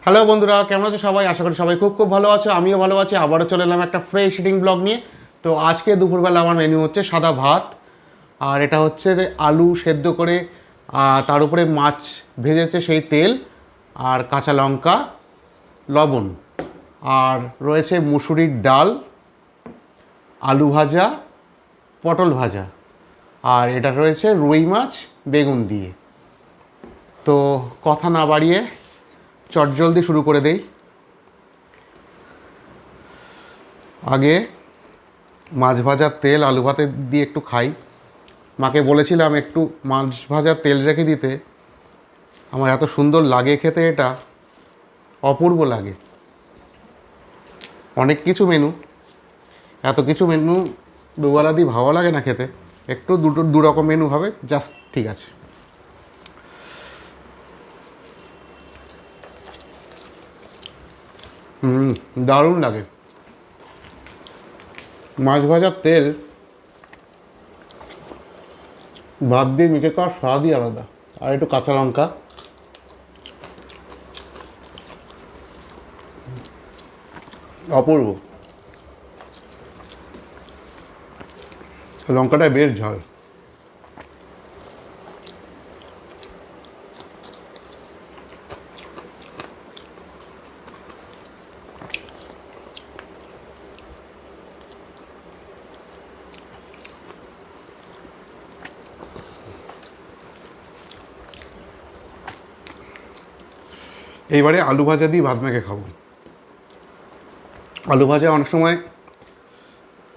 Hello বন্ধুরা, কেমন আছো সবাই? আশা করি সবাই খুব ভালো আছো। আমিও ভালো আছি। আবারও চলে এলাম একটা ফ্রেশ ইটিং ব্লগ নিয়ে। তো আজকে দুপুরবেলা আমার মেনু হচ্ছে সাদা ভাত, আর এটা হচ্ছে আলু সেদ্ধ করে তার উপরে মাছ ভেজেছে সেই তেল, আর কাঁচা লঙ্কা, লবণ, আর রয়েছে মুসুরির ডাল, আলু ভাজা, পটল ভাজা, আর এটা রয়েছে রুই মাছ বেগুন দিয়ে। তো কথা না বাড়িয়ে চটজলদি শুরু করে দেই। আগে মাছ ভাজার তেল আলু ভাতে দিয়ে একটু খাই। মাকে বলেছিলাম একটু মাছ ভাজার তেল রেখে দিতে। আমার এত সুন্দর লাগে খেতে, এটা অপূর্ব লাগে। অনেক কিছু মেনু, এত কিছু মেনু দুবেলা দিয়ে ভালো লাগে না খেতে। একটু দু রকম মেনু হবে, জাস্ট ঠিক আছে। দারুণ লাগে। মাছ ভাজার তেল ভাত দিয়ে মেখে খাওয়ার স্বাদই আলাদা। আর একটু কাঁচা লঙ্কা, অপূর্ব। লঙ্কাটা বেশ ঝাল। এইবারে আলু ভাজা দিয়ে ভাত মেখে খাবো। আলু ভাজা অনেক সময়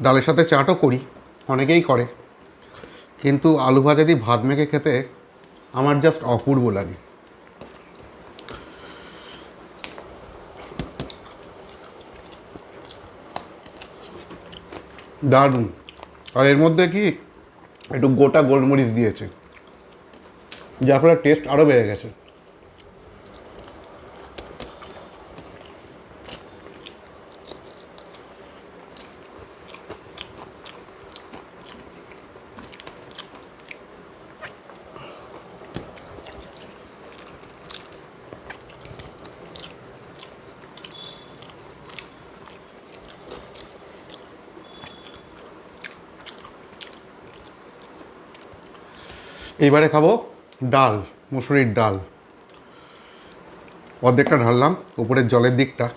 ডালের সাথে চাটও করি, অনেকেই করে, কিন্তু আলু ভাজা দিয়ে ভাত মেখে খেতে আমার জাস্ট অপূর্ব লাগে। দারুণ। আর এর মধ্যে কি একটু গোটা গোলমরিচ দিয়েছে, যার ফলে টেস্ট আরও বেড়ে গেছে। এইবারে খাবো ডাল, মুসুরির ডাল। অর্ধেকটা ঢাললাম, উপরের জলের দিকটা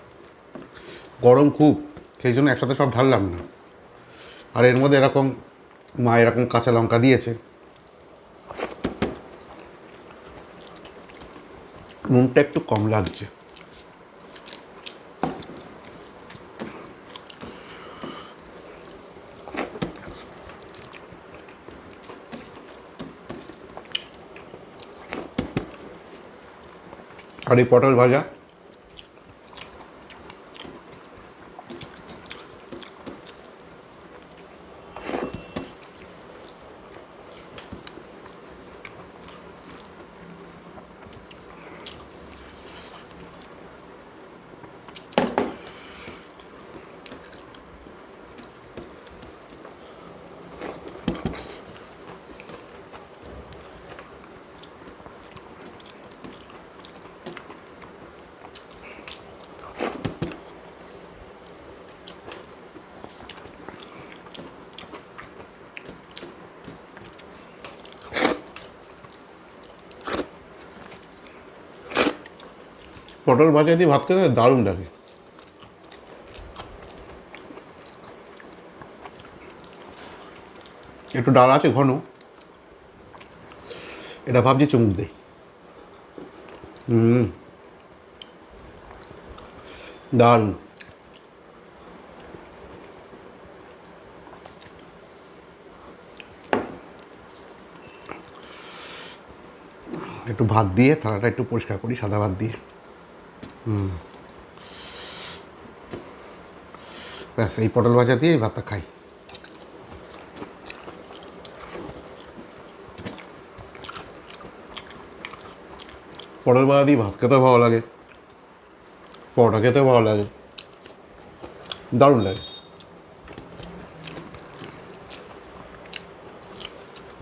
গরম খুব, সেই জন্য একসাথে সব ঢাললাম না। আর এর মধ্যে এরকম মা এরকম কাঁচা লঙ্কা দিয়েছে। নুনটা একটু কম লাগছে। আর এই পটল ভাজা, পটল ভাজা দিয়ে ভাত খেতে দারুণ লাগে। একটু ডাল আছে ঘন, এটা ভাবছি চুমুক দেই। দারুণ। একটু ভাত দিয়ে থালাটা একটু পরিষ্কার করি, সাদা ভাত দিয়ে। ব্যাস, এই পটল ভাজা দিয়ে এই ভাতটা খাই। পটল ভাজা দিয়ে ভাত খেতেও ভালো লাগে, পরোটা খেতেও ভালো লাগে, দারুণ লাগে।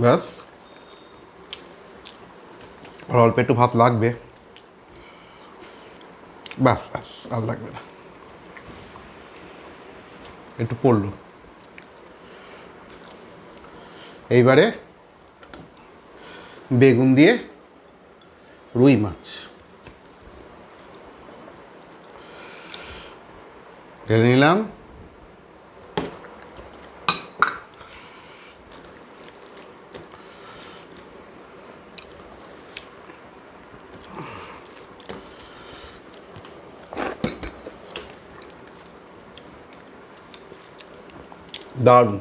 ব্যাস, আর অল্প একটু ভাত লাগবে। ব্যাস ব্যাস আর লাগবে না, একটু পড়লো। এইবারে বেগুন দিয়ে রুই মাছ ঢেলে নিলাম। দারুণ।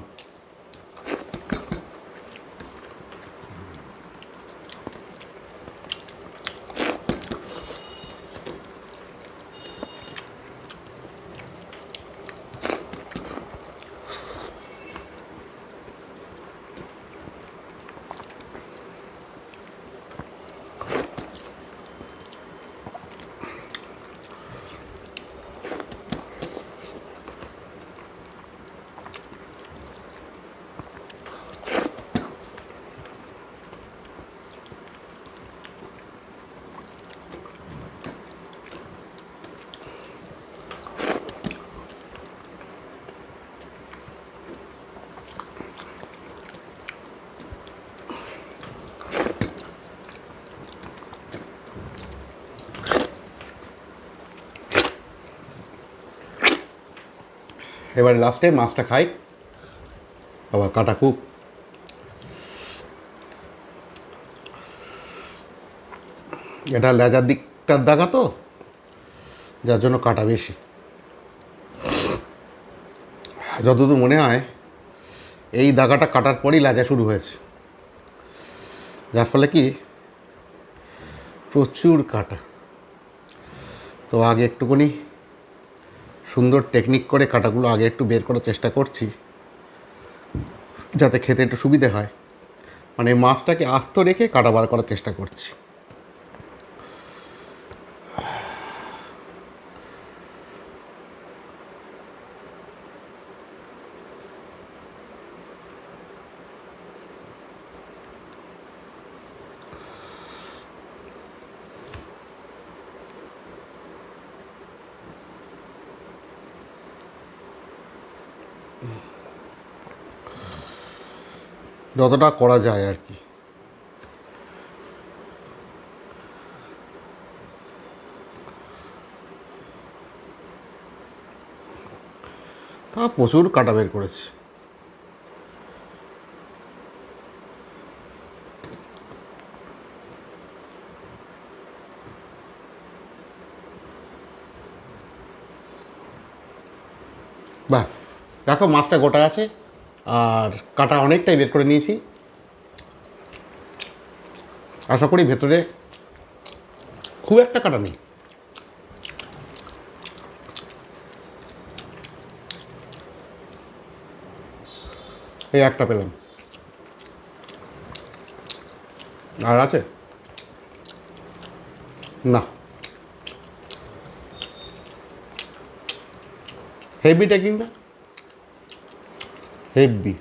এবারে লাস্টে মাছটা খাই। বাবা কাটা খুব, এটা লেজার দিকটার দাগা তো, যার জন্য কাটা বেশি। যতদূর মনে হয় এই দাগাটা কাটার পরই লেজা শুরু হয়েছে, যার ফলে কি প্রচুর কাটা। তো আগে একটুখানি সুন্দর টেকনিক করে কাটাগুলো আগে একটু বের করার চেষ্টা করছি, যাতে খেতে একটু সুবিধে হয়। মানে মাছটাকে আস্ত রেখে কাটা বার করার চেষ্টা করছি। যতটা করা যায় আর কি। তা প্রচুর কাটা বের করেছি। ব্যাস দেখো মাছটা গোটা আছে আর কাটা অনেকটাই বের করে নিয়েছি। আশা করি ভেতরে খুব একটা কাটা নেই। এই একটা পেলাম, আর আছে না। Heavy টেকিংটা heavy.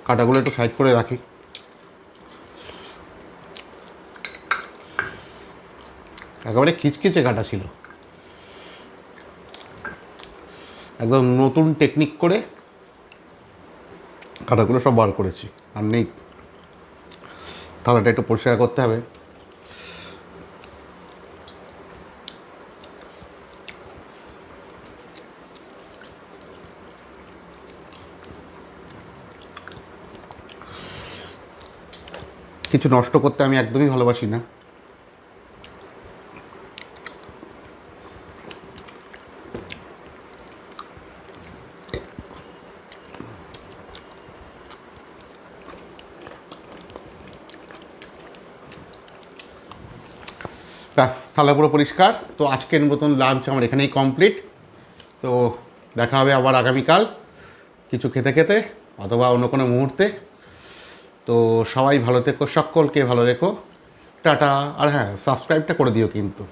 কাটাগুলো একটু সাইড করে রাখি। একেবারে খিচখিচে কাটা ছিল, একদম নতুন টেকনিক করে কাটাগুলো সব বার করেছি। আর নেই, থালাটা একটু পরিষ্কার করতে হবে। কিছু নষ্ট করতে আমি একদমই ভালোবাসি না। ব্যাস থালা পুরো পরিষ্কার। তো আজকের মতন লাঞ্চ আমার এখানেই কমপ্লিট। তো দেখা হবে আবার আগামীকাল কিছু খেতে খেতে অথবা অন্য কোনো মুহূর্তে। তো সবাই ভালো থেকো, সকলকে ভালো রেখো, টাটা। আর হ্যাঁ, সাবস্ক্রাইবটা করে দিও কিন্তু।